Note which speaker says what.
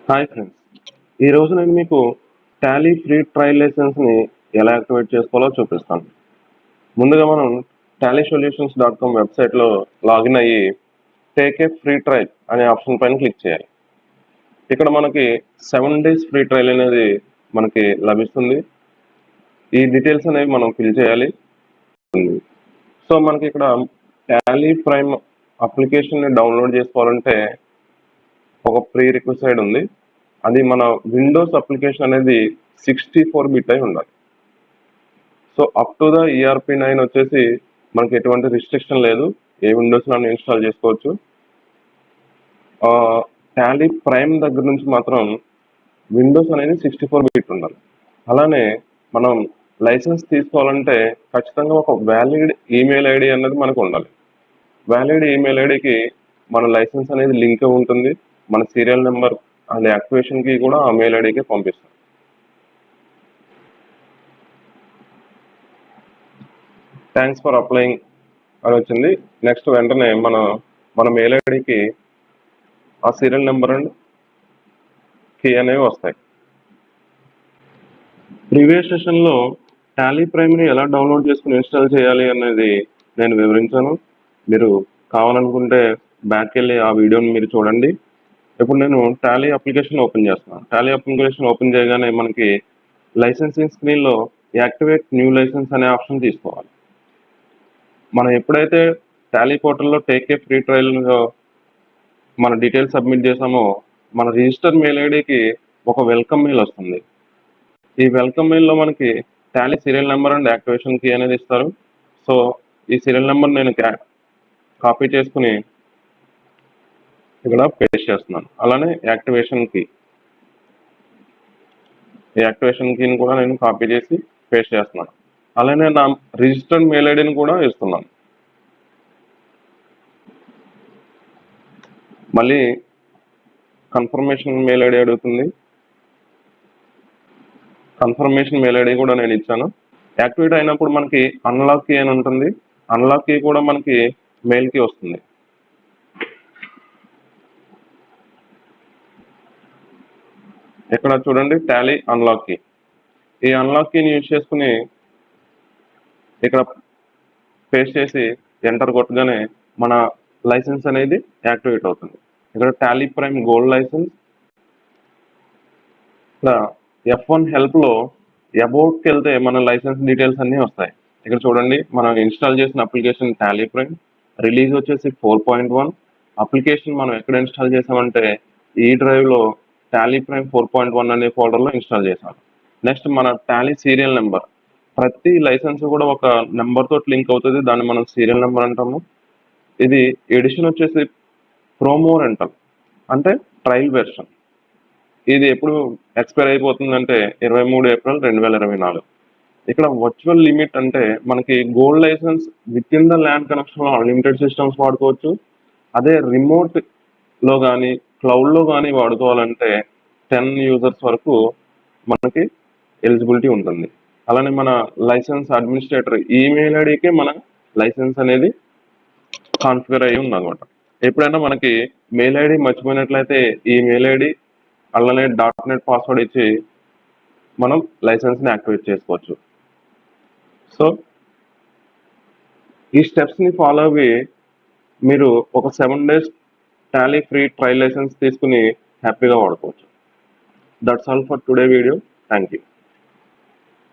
Speaker 1: Hi friends, ఈ రోజు నేను మీకు టాలీ ఫ్రీ ట్రయల్ లైసెన్స్ని ఎలా యాక్టివేట్ చేసుకోవాలో చూపిస్తాను. ముందుగా మనం tallysolutions.com వెబ్సైట్లో లాగిన్ అయ్యి టేక్ ఏ ఫ్రీ ట్రయల్ అనే ఆప్షన్ పైన క్లిక్ చేయాలి. ఇక్కడ మనకి 7 days ఫ్రీ ట్రయల్ అనేది మనకి లభిస్తుంది. ఈ డీటెయిల్స్ అనేవి మనం ఫిల్ చేయాలి. సో మనకి ఇక్కడ టాలీ ప్రైమ్ అప్లికేషన్ని డౌన్లోడ్ చేసుకోవాలంటే ఒక ప్రీ రిక్వెస్ట్ ఉంది. అది మన విండోస్ అప్లికేషన్ అనేది 64 బిట్ అయి ఉండాలి. So up to the ERP9 వచ్చేసి మనకి ఎటువంటి రిస్ట్రిక్షన్ లేదు, ఏ విండోస్లో ఇన్స్టాల్ చేసుకోవచ్చు. టాలీ ప్రైమ్ దగ్గర నుంచి మాత్రం విండోస్ అనేది 64 బిట్ ఉండాలి. అలానే మనం లైసెన్స్ తీసుకోవాలంటే ఖచ్చితంగా ఒక వ్యాలిడ్ ఈమెయిల్ ఐడి అనేది మనకు ఉండాలి. వ్యాలిడ్ ఈమెయిల్ ఐడికి మన లైసెన్స్ అనేది లింక్ ఉంటుంది. మన సీరియల్ నెంబర్ అండ్ యాక్టివేషన్కి కూడా ఆ మెయిల్ ఐడికి పంపిస్తాం. థ్యాంక్స్ ఫర్ అప్లయింగ్ అని వచ్చింది. నెక్స్ట్ వెంటనే మన మెయిల్ ఐడికి ఆ సీరియల్ నెంబర్ అండ్ కీ అనేవి వస్తాయి. ప్రీవియస్ సెషన్లో టాలీ ప్రైమ్ని ఎలా డౌన్లోడ్ చేసుకుని ఇన్స్టాల్ చేయాలి అనేది నేను వివరించాను. మీరు కావాలనుకుంటే బ్యాక్ వెళ్ళి ఆ వీడియోని మీరు చూడండి. ఇప్పుడు నేను టాలీ అప్లికేషన్ ఓపెన్ చేస్తున్నాను. టాలీ అప్లికేషన్ ఓపెన్ చేయగానే మనకి లైసెన్సింగ్ స్క్రీన్లో యాక్టివేట్ న్యూ లైసెన్స్ అనే ఆప్షన్ తీసుకోవాలి. మనం ఎప్పుడైతే టాలీ పోర్టల్లో టేక్ ఏ ఫ్రీ ట్రయల్లో మన డీటెయిల్స్ సబ్మిట్ చేసామో మన రిజిస్టర్ మెయిల్ ఐడికి ఒక వెల్కమ్ మెయిల్ వస్తుంది. ఈ వెల్కమ్ మెయిల్లో మనకి Tally serial number and activation key అనేది ఇస్తారు. సో ఈ సీరియల్ నెంబర్ నేను కాపీ చేసుకుని ఇక్కడ పేస్ట్ చేస్తున్నాను. అలానే యాక్టివేషన్ కీ, ఈ యాక్టివేషన్ కీని కూడా నేను కాపీ చేసి పేస్ట్ చేస్తున్నాను. అలానే నా రిజిస్టర్డ్ మెయిల్ ఐడిని కూడా ఇస్తున్నాను. మళ్ళీ కన్ఫర్మేషన్ మెయిల్ ఐడి అడుగుతుంది. కన్ఫర్మేషన్ మెయిల్ ఐడి కూడా నేను ఇచ్చాను. యాక్టివేట్ అయినప్పుడు మనకి అన్లాక్ కీ అని ఉంటుంది. అన్లాక్ కీ కూడా మనకి మెయిల్కి వస్తుంది. ఇక్కడ చూడండి, టాలీ అన్లాక్ కీ. ఈ అన్లాక్ కీని యూజ్ చేసుకుని ఇక్కడ పేస్ట్ చేసి ఎంటర్ కొట్టగానే మన లైసెన్స్ అనేది యాక్టివేట్ అవుతుంది. ఇక్కడ టాలీ ప్రైమ్ గోల్డ్ లైసెన్స్, ఇక్కడ F1 హెల్ప్లో అబౌట్కి వెళ్తే మన లైసెన్స్ డీటెయిల్స్ అన్నీ వస్తాయి. ఇక్కడ చూడండి, మనం ఇన్స్టాల్ చేసిన అప్లికేషన్ టాలీ ప్రైమ్, రిలీజ్ వచ్చేసి 4.1. అప్లికేషన్ మనం ఎక్కడ ఇన్స్టాల్ చేసామంటే ఈ డ్రైవ్లో టాలీ ప్రైమ్ 4.1 అనే ఫోల్డర్లో ఇన్స్టాల్ చేసాం. నెక్స్ట్ మన టాలీ సీరియల్ నెంబర్, ప్రతి లైసెన్స్ కూడా ఒక నెంబర్తో లింక్ అవుతుంది. దాన్ని మనం సీరియల్ నెంబర్ అంటాము. ఇది ఎడిషన్ వచ్చేసి ప్రోమో రెంటల్ అంటే ట్రయల్ వెర్షన్. ఇది ఎప్పుడు ఎక్స్పైర్ అయిపోతుందంటే 23 ఏప్రిల్ 2024. ఇక్కడ వర్చువల్ లిమిట్ అంటే మనకి gold licence with in the land కనెక్షన్లో అన్లిమిటెడ్ సిస్టమ్స్ వాడుకోవచ్చు. అదే రిమోట్లో కానీ క్లౌడ్లో కానీ వాడుకోవాలంటే 10 users వరకు మనకి ఎలిజిబిలిటీ ఉంటుంది. అలానే మన లైసెన్స్ అడ్మినిస్ట్రేటర్ ఈమెయిల్ ఐడికి మన లైసెన్స్ అనేది కాన్ఫిగర్ అయ్యి ఉందన్నమాట. ఎప్పుడైనా మనకి మెయిల్ ఐడి మర్చిపోయినట్లయితే ఈ మెయిల్ ఐడి అలానే .NET పాస్వర్డ్ ఇచ్చి మనం లైసెన్స్ని యాక్టివేట్ చేసుకోవచ్చు. సో ఈ స్టెప్స్ని ఫాలో అవి మీరు ఒక 7 days Tally free trial licence తీసుకుని హ్యాపీగా వాడుకోవచ్చు. That's all for today video. Thank you.